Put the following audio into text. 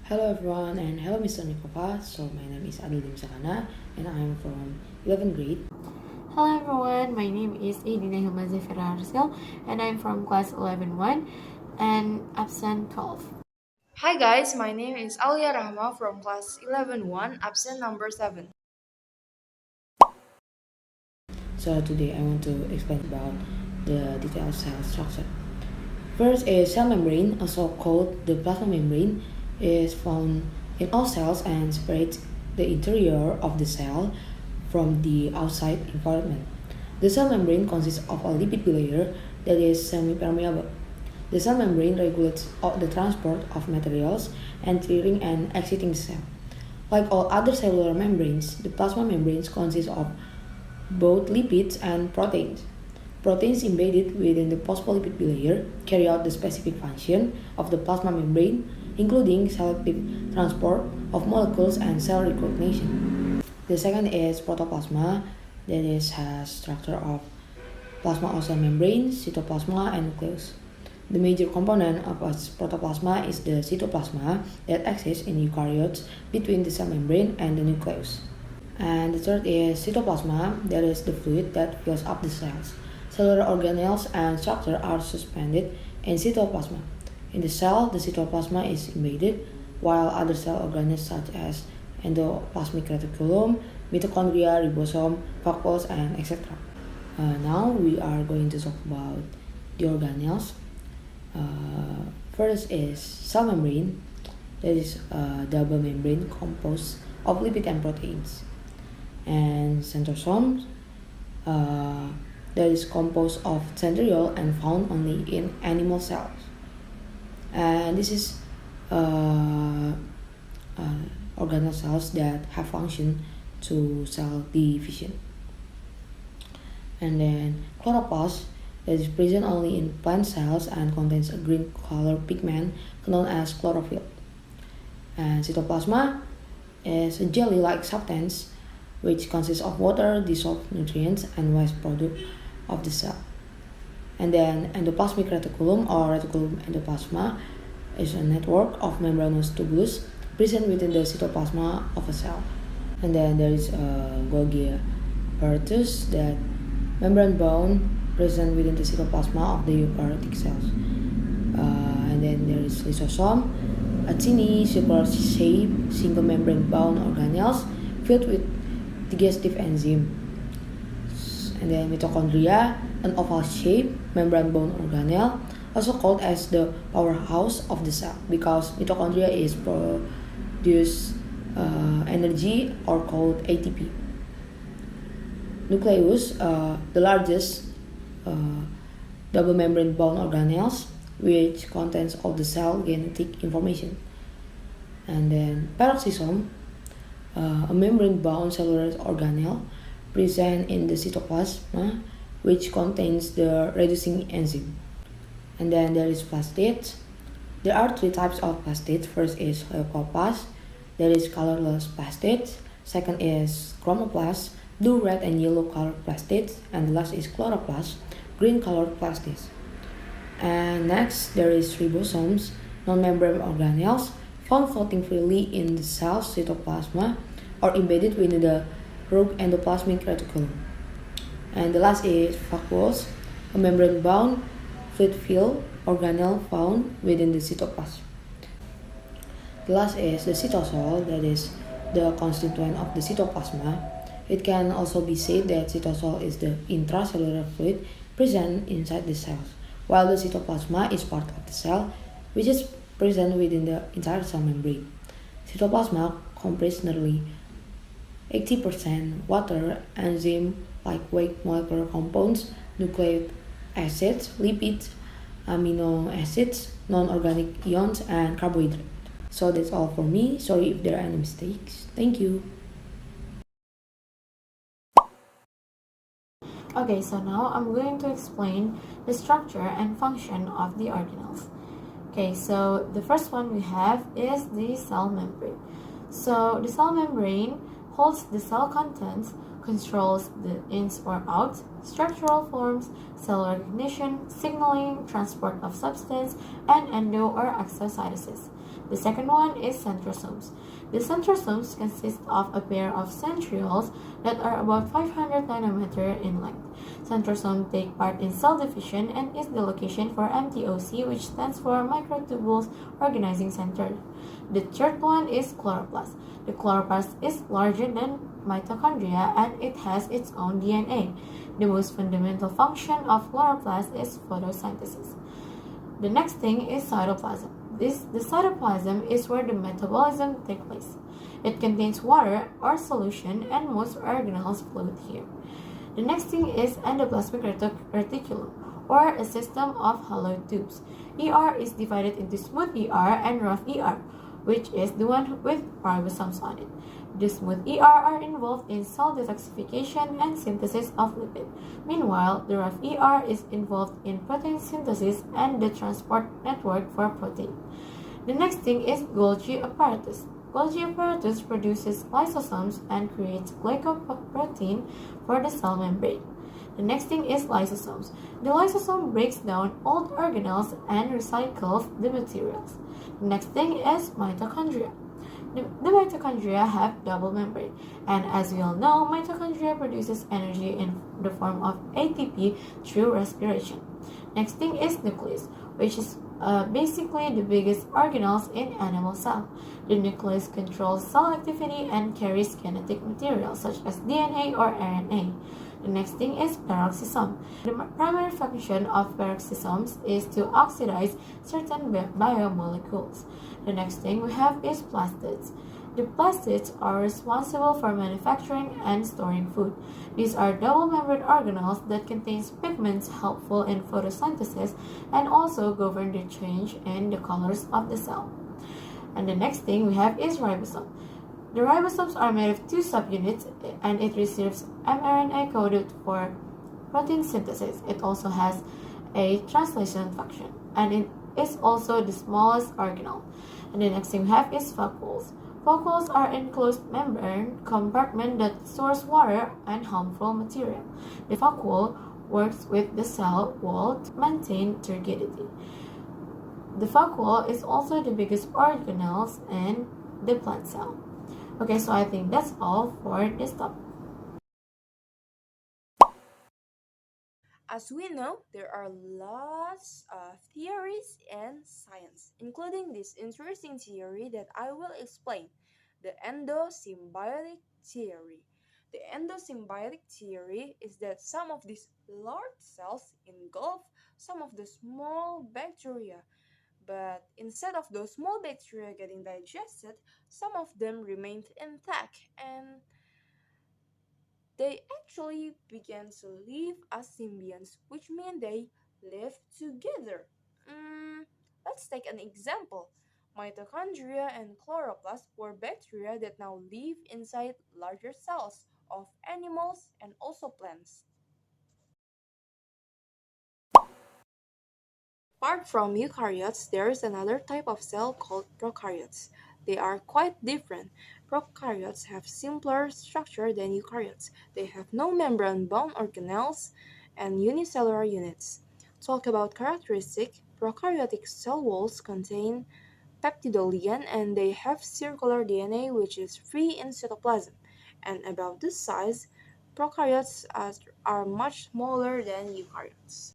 Hello everyone and hello Mr. Nikova. So my name is Adel Demisa and I'm from 11th grade. Hello everyone, my name is Ihdina Hilma and I'm from class 11-1 and absent 12. Hi guys, my name is Aulya Rachma from class 11-1, absent number 7. So today I want to explain about the detailed cell structure. First is cell membrane, also called the plasma membrane, is found in all cells and separates the interior of the cell from the outside environment. The cell membrane consists of a lipid layer that is semi-permeable. The cell membrane regulates the transport of materials entering and exiting the cell. Like all other cellular membranes, the plasma membranes consist of both lipids and proteins. Proteins embedded within the phospholipid layer carry out the specific function of the plasma membrane, including selective transport of molecules and cell recognition. The second is protoplasma, that has structure of plasma of cell membrane, cytoplasma, and nucleus. The major component of protoplasma is the cytoplasma that exists in eukaryotes between the cell membrane and the nucleus. And the third is cytoplasma, that is the fluid that fills up the cells. Cellular organelles and structure are suspended in cytoplasma. In the cell, the cytoplasma is embedded, while other cell organelles such as endoplasmic reticulum, mitochondria, ribosome, vacuoles, and etc. Now we are going to talk about the organelles. First is cell membrane, that is a double membrane composed of lipid and proteins. And centrosome, that is composed of centriole and found only in animal cells. And this is organelle cells that have function to cell division. And then chloroplast, that is present only in plant cells and contains a green color pigment known as chlorophyll. And cytoplasma is a jelly-like substance which consists of water, dissolved nutrients, and waste product of the cell. And then endoplasmic reticulum or reticulum endoplasma is a network of membranous tubulus present within the cytoplasma of a cell. And then there is Golgi apparatus, that membrane bound present within the cytoplasma of the eukaryotic cells. And then there is lysosome, a tiny circular-shaped single membrane bound organelles filled with digestive enzyme. And then mitochondria, an oval-shaped membrane-bound organelle, also called as the powerhouse of the cell because mitochondria is produce energy or called ATP. Nucleus, the largest double membrane-bound organelles, which contains all the cell genetic information. And then peroxisome, a membrane-bound cellular organelle present in the cytoplasm, which contains the reducing enzyme. And then there is plastids. There are three types of plastids. First is leucoplast, that is colorless plastids. Second is chromoplast, blue, red, and yellow colored plastids. And the last is chloroplast, green colored plastids. And next there is ribosomes, non-membrane organelles found floating freely in the cell's cytoplasma or embedded within the rogue endoplasmic reticulum. And the last is vacuoles, a membrane-bound fluid-filled organelle found within the cytoplasm. The last is the cytosol, that is the constituent of the cytoplasma. It can also be said that cytosol is the intracellular fluid present inside the cells, while the cytoplasma is part of the cell, which is present within the entire cell membrane. Cytoplasma comprises nearly 80% water, enzyme like weak molecular compounds, nucleic acids, lipids, amino acids, non-organic ions, and carbohydrates. So that's all for me. Sorry if there are any mistakes. Thank you. Okay, so now I'm going to explain the structure and function of the organelles. Okay, so the first one we have is the cell membrane. So the cell membrane holds the cell contents, controls the ins or outs, structural forms, cell recognition, signaling, transport of substance, and endo or exocytosis. The second one is centrosomes. The centrosomes consist of a pair of centrioles that are about 500 nanometer in length. Centrosomes take part in cell division and is the location for MTOC, which stands for microtubules organizing center. The third one is chloroplast. The chloroplast is larger than mitochondria and it has its own DNA. The most fundamental function of chloroplast is photosynthesis. The next thing is cytoplasm. The cytoplasm is where the metabolism takes place. It contains water or solution and most organelles float here. The next thing is endoplasmic reticulum or a system of hollow tubes. ER is divided into smooth ER and rough ER, which is the one with ribosomes on it. The smooth ER are involved in cell detoxification and synthesis of lipid. Meanwhile, the rough ER is involved in protein synthesis and the transport network for protein. The next thing is Golgi apparatus. Golgi apparatus produces lysosomes and creates glycoprotein for the cell membrane. The next thing is lysosomes. The lysosome breaks down old organelles and recycles the materials. The next thing is mitochondria. The mitochondria have double membrane, and as we all know, mitochondria produces energy in the form of ATP through respiration. Next thing is nucleus, which is basically the biggest organelles in animal cell. The nucleus controls cell activity and carries kinetic material such as DNA or RNA. The next thing is peroxisome. The primary function of peroxisomes is to oxidize certain biomolecules. The next thing we have is plastids. The plastids are responsible for manufacturing and storing food. These are double-membered organelles that contain pigments helpful in photosynthesis and also govern the change in the colors of the cell. And the next thing we have is ribosome. The ribosomes are made of two subunits and it receives mRNA coded for protein synthesis. It also has a translation function and it is also the smallest organelle. And the next thing we have is vacuoles. Vacuoles are enclosed membrane compartment that stores water and harmful material. The vacuole works with the cell wall to maintain turgidity. The vacuole is also the biggest organelle in the plant cell. Okay, so I think that's all for this topic. As we know, there are lots of theories in science, including this interesting theory that I will explain, the endosymbiotic theory. The endosymbiotic theory is that some of these large cells engulf some of the small bacteria, but instead of those small bacteria getting digested, some of them remained intact and they actually began to live as symbionts, which means they live together. Let's take an example. Mitochondria and chloroplast were bacteria that now live inside larger cells of animals and also plants. Apart from eukaryotes, there is another type of cell called prokaryotes. They are quite different. Prokaryotes have simpler structure than eukaryotes. They have no membrane-bound organelles and unicellular units. Talk about characteristic, prokaryotic cell walls contain peptidoglycan and they have circular DNA which is free in cytoplasm. And about this size, prokaryotes are much smaller than eukaryotes.